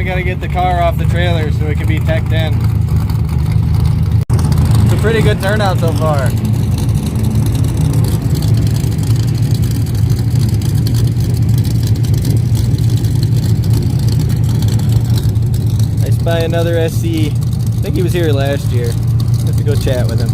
gotta get the car off the trailer so it can be teched in. It's a pretty good turnout so far. I spy another SC. I think he was here last year. Have to go chat with him.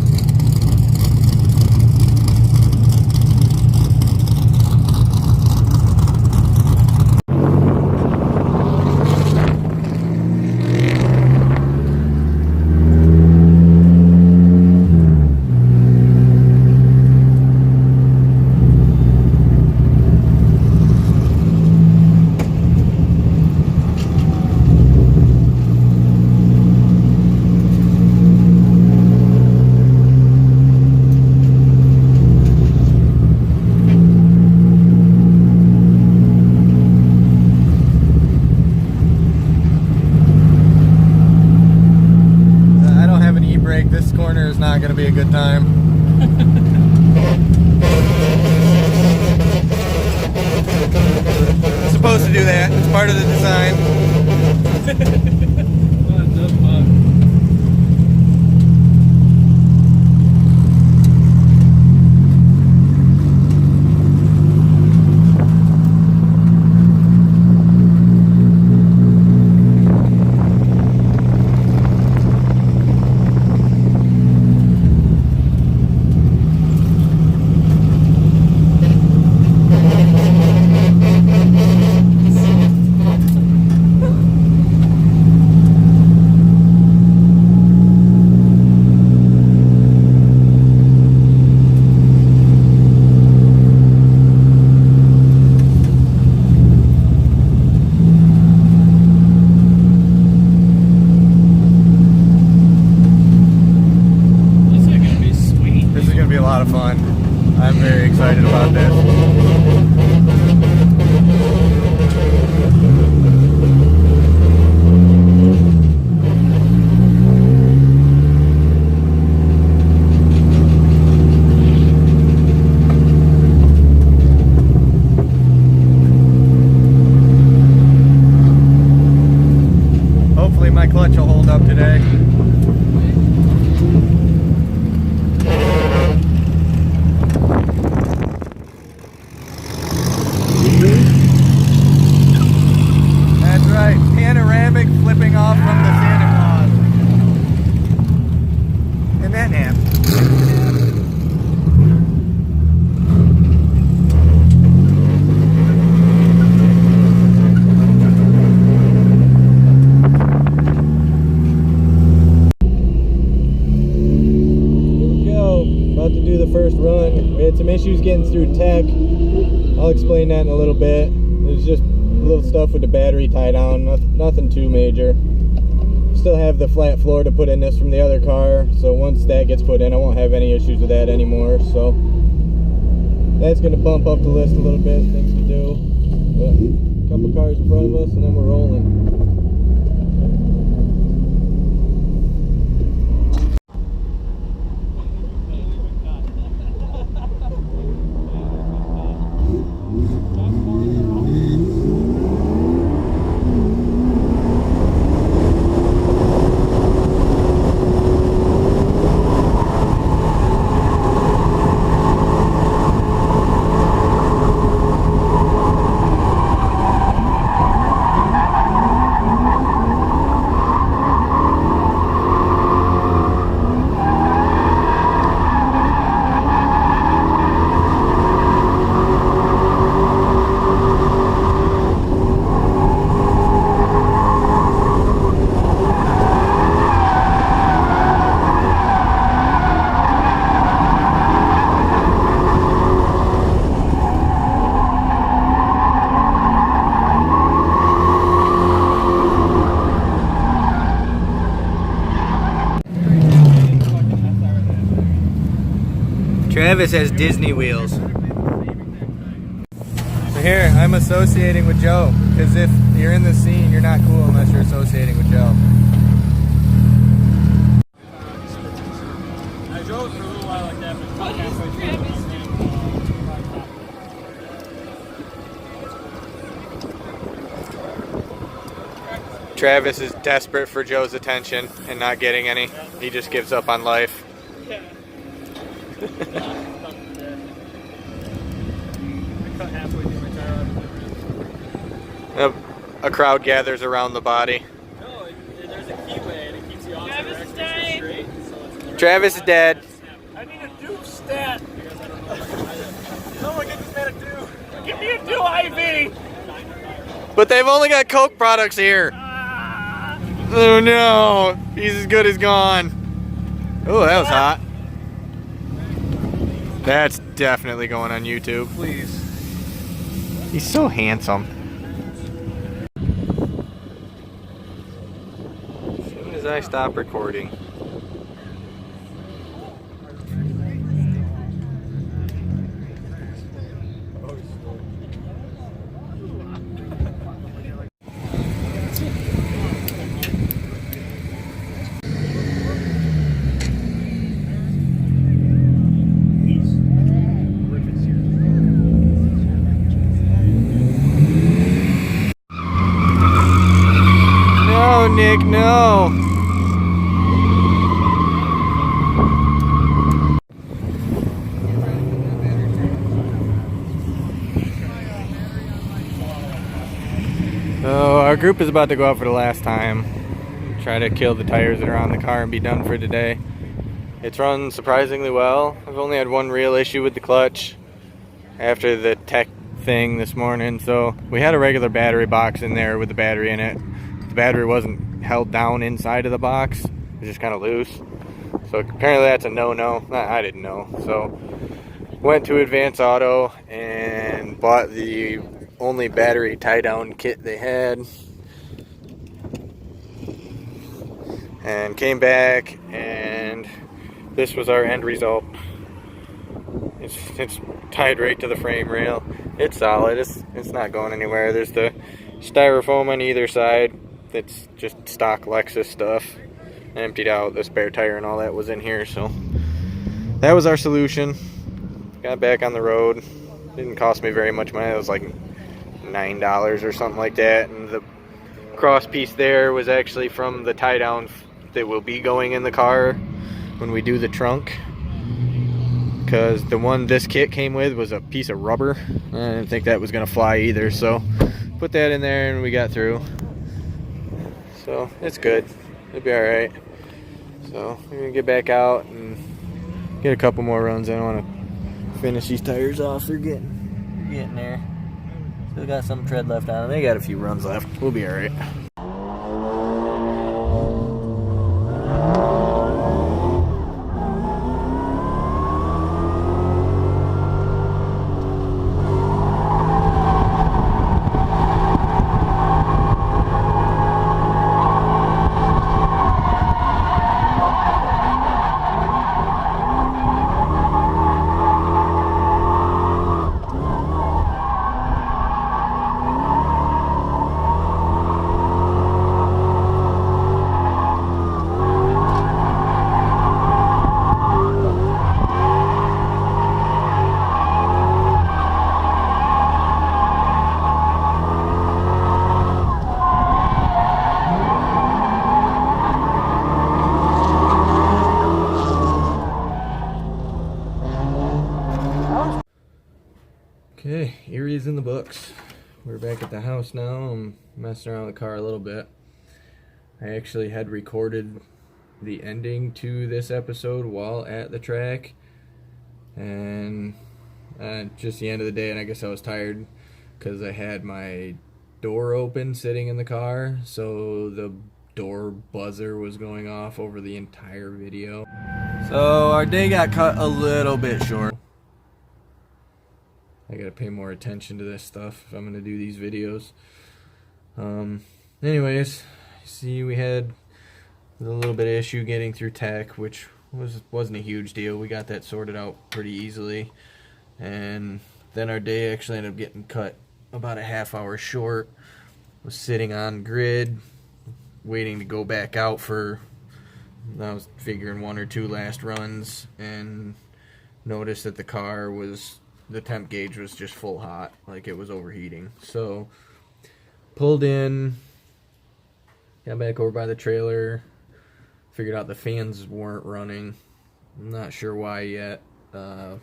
This corner is not going to be a good time. It's supposed to do that. It's part of the design. Fun. I'm very excited about this. Hopefully my clutch will hold up today. Panoramic flipping off from the Santa Claus. And that nap. Here we go. About to do the first run. We had some issues getting through tech. I'll explain that in a little bit. There's just little stuff with the battery tie down, nothing too major. Still have the flat floor to put in this from the other car, so once that gets put in I won't have any issues with that anymore. So that's going to bump up the list a little bit, things to do. But a couple cars in front of us and then we're rolling. Travis has Disney wheels. So here, I'm associating with Joe, because if you're in the scene, you're not cool unless you're associating with Joe. I drove for a little while like that, but it's not halfway through. Travis is desperate for Joe's attention and not getting any. He just gives up on life. Yeah. I cut halfway through my tire out. A crowd gathers around the body. No, there's a keyway and it keeps you off the direction straight. So Travis is dead. I need a Duke stat. Someone get this man a Duke. Give me a Duke IV. But they've only got Coke products here. Oh no, he's as good as gone. Oh, that was hot. That's definitely going on YouTube. Please. He's so handsome. As soon as I stop recording. No, Nick, no. So our group is about to go out for the last time. Try to kill the tires that are on the car and be done for today. It's run surprisingly well. I've only had one real issue with the clutch after the tech thing this morning. So we had a regular battery box in there with the battery in it. The battery wasn't held down inside of the box. It was just kind of loose. So apparently that's a no-no. I didn't know. So went to Advance Auto and bought the only battery tie-down kit they had. And came back and this was our end result. It's tied right to the frame rail. It's solid. It's not going anywhere. There's the styrofoam on either side. It's just stock Lexus stuff. I emptied out the spare tire and all that was in here, so that was our solution. Got back on the road. Didn't cost me very much money. It was like $9 or something like that. And the cross piece there was actually from the tie down that will be going in the car when we do the trunk. Because the one this kit came with was a piece of rubber. I didn't think that was going to fly either, so put that in there and we got through. So it's good. It'll be alright. So we're going to get back out and get a couple more runs. I don't want to finish these tires off. They're getting there. Still got some tread left on them. They got a few runs left. We'll be alright. Okay, Erie's in the books. We're back at the house now. I'm messing around with the car a little bit. I actually had recorded the ending to this episode while at the track. And just the end of the day, and I guess I was tired because I had my door open sitting in the car. So the door buzzer was going off over the entire video. So our day got cut a little bit short. I gotta pay more attention to this stuff if I'm gonna do these videos. Anyways, see, we had a little bit of issue getting through tech, which wasn't a huge deal. We got that sorted out pretty easily, and then our day actually ended up getting cut about a half hour short. Was sitting on grid, waiting to go back out for, I was figuring 1 or 2 last runs, and noticed that the temp gauge was just full hot, like it was overheating. So pulled in, got back over by the trailer, figured out the fans weren't running. I'm not sure why yet. I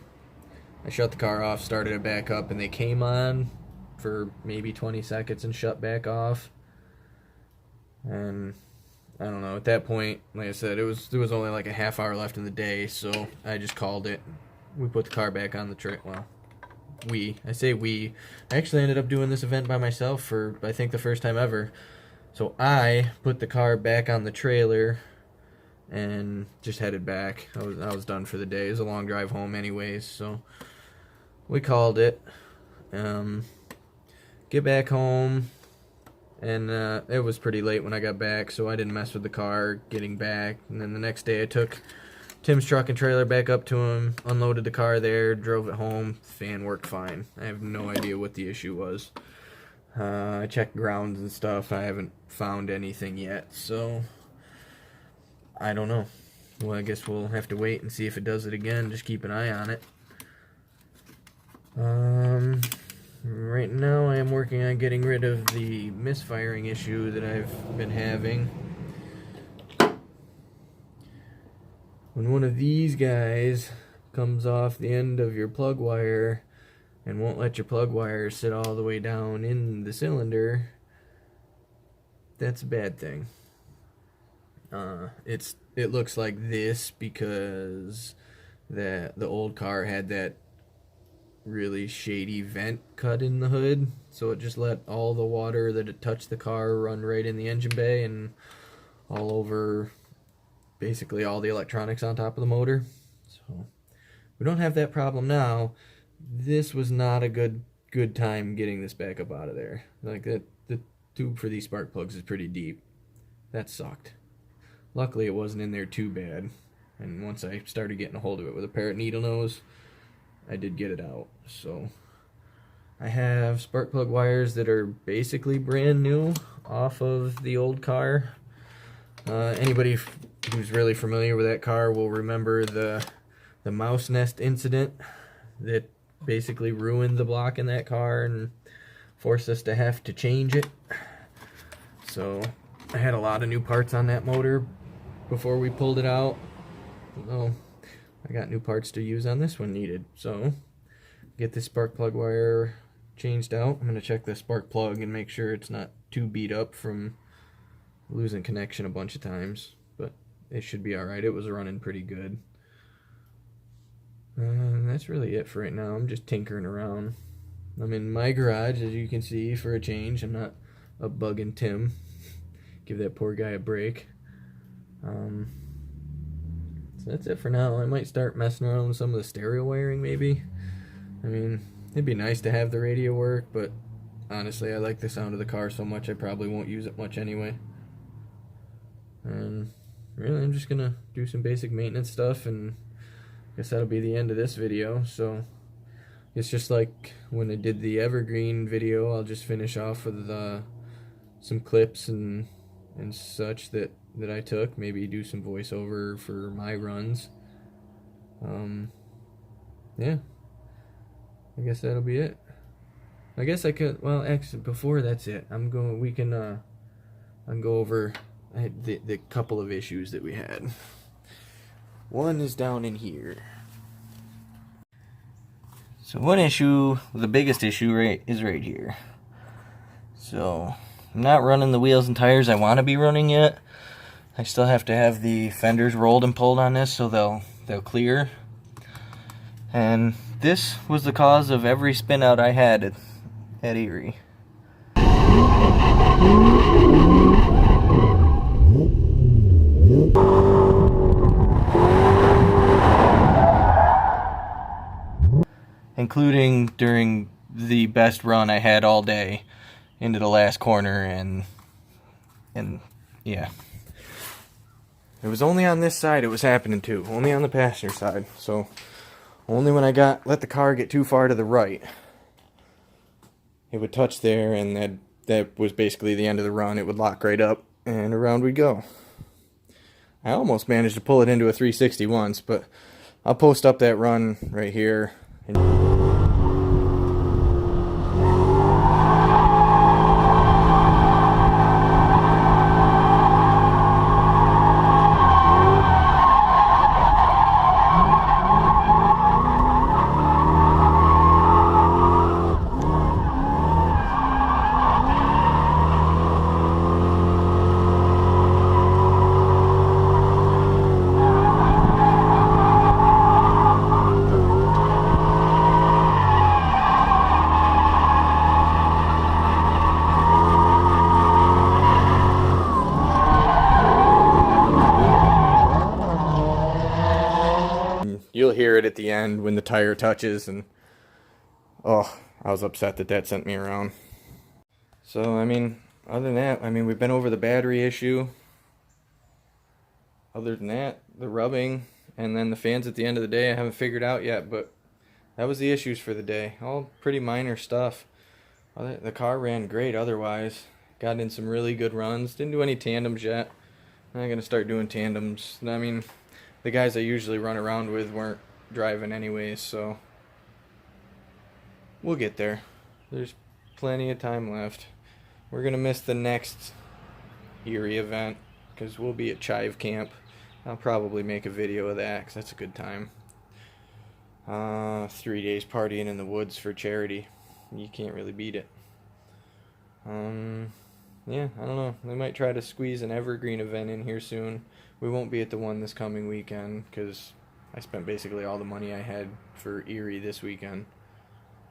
shut the car off, started it back up, and they came on for maybe 20 seconds and shut back off. And I don't know, at that point, like I said, there was only like a half hour left in the day, so I just called it. We put the car back on the trail. Well, I actually ended up doing this event by myself for, I think, the first time ever. So I put the car back on the trailer and just headed back. I was done for the day. It was a long drive home anyways, so we called it. Get back home, and it was pretty late when I got back, so I didn't mess with the car getting back. And then the next day I took Tim's truck and trailer back up to him, unloaded the car there, drove it home. Fan worked fine. I have no idea what the issue was. I checked grounds and stuff. I haven't found anything yet, so I don't know. Well, I guess we'll have to wait and see if it does it again. Just keep an eye on it. Right now I am working on getting rid of the misfiring issue that I've been having. When one of these guys comes off the end of your plug wire and won't let your plug wire sit all the way down in the cylinder, that's a bad thing. It looks like this because the old car had that really shady vent cut in the hood, so it just let all the water that had touched the car run right in the engine bay and all over basically all the electronics on top of the motor. So we don't have that problem now. This was not a good time getting this back up out of there. Like the tube for these spark plugs is pretty deep. That sucked. Luckily it wasn't in there too bad, and once I started getting a hold of it with a pair of needle nose, I did get it out. So I have spark plug wires that are basically brand new off of the old car. Anybody who's really familiar with that car will remember the mouse nest incident that basically ruined the block in that car and forced us to have to change it. So I had a lot of new parts on that motor before we pulled it out. Well, I got new parts to use on this one needed. So get this spark plug wire changed out. I'm going to check the spark plug and make sure it's not too beat up from losing connection a bunch of times, but it should be alright. It was running pretty good. That's really it for right now. I'm just tinkering around. I'm in my garage, as you can see, for a change. I'm not bugging Tim. Give that poor guy a break. So that's it for now. I might start messing around with some of the stereo wiring, maybe. I mean, it'd be nice to have the radio work, but honestly, I like the sound of the car so much I probably won't use it much anyway. And really, I'm just gonna do some basic maintenance stuff, and I guess that'll be the end of this video. So it's just like when I did the Evergreen video, I'll just finish off with some clips and such that I took, maybe do some voiceover for my runs. Yeah, I guess that'll be it. I guess I could, well, actually, before that's it, I can go over the couple of issues that we had. One is down in here. So one issue, the biggest issue is right here. So I'm not running the wheels and tires I want to be running yet. I still have to have the fenders rolled and pulled on this so they'll clear. And this was the cause of every spin out I had at Erie. Including during the best run I had all day into the last corner, and yeah. It was only on this side it was happening too, only on the passenger side. So only when I let the car get too far to the right, it would touch there, and that was basically the end of the run. It would lock right up, and around we'd go. I almost managed to pull it into a 360 once, but I'll post up that run right here. hear it at the end when the tire touches, and oh, I was upset that that sent me around. So, I mean, other than that, I mean, we've been over the battery issue. Other than that, the rubbing, and then the fans at the end of the day I haven't figured out yet, but that was the issues for the day. All pretty minor stuff. The car ran great otherwise. Got in some really good runs. Didn't do any tandems yet. I'm going to start doing tandems. I mean, the guys I usually run around with weren't driving anyways, so we'll get there. There's plenty of time left. We're going to miss the next Erie event because we'll be at Chive Camp. I'll probably make a video of that because that's a good time. 3 days partying in the woods for charity. You can't really beat it. Yeah, I don't know. They might try to squeeze an evergreen event in here soon. We won't be at the one this coming weekend because I spent basically all the money I had for Erie this weekend.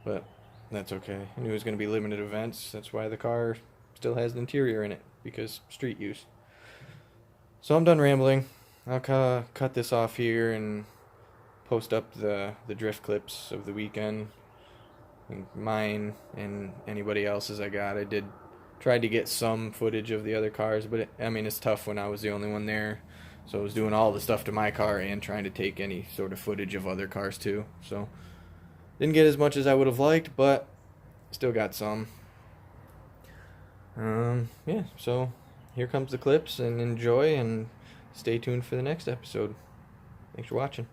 But that's okay. I knew it was going to be limited events. That's why the car still has the interior in it, because street use. So I'm done rambling. I'll cut this off here and post up the drift clips of the weekend. Mine and anybody else's I got. I did try to get some footage of the other cars, but I mean, it's tough when I was the only one there. So I was doing all the stuff to my car and trying to take any sort of footage of other cars too. So didn't get as much as I would have liked, but still got some. Yeah, so here comes the clips, and enjoy and stay tuned for the next episode. Thanks for watching.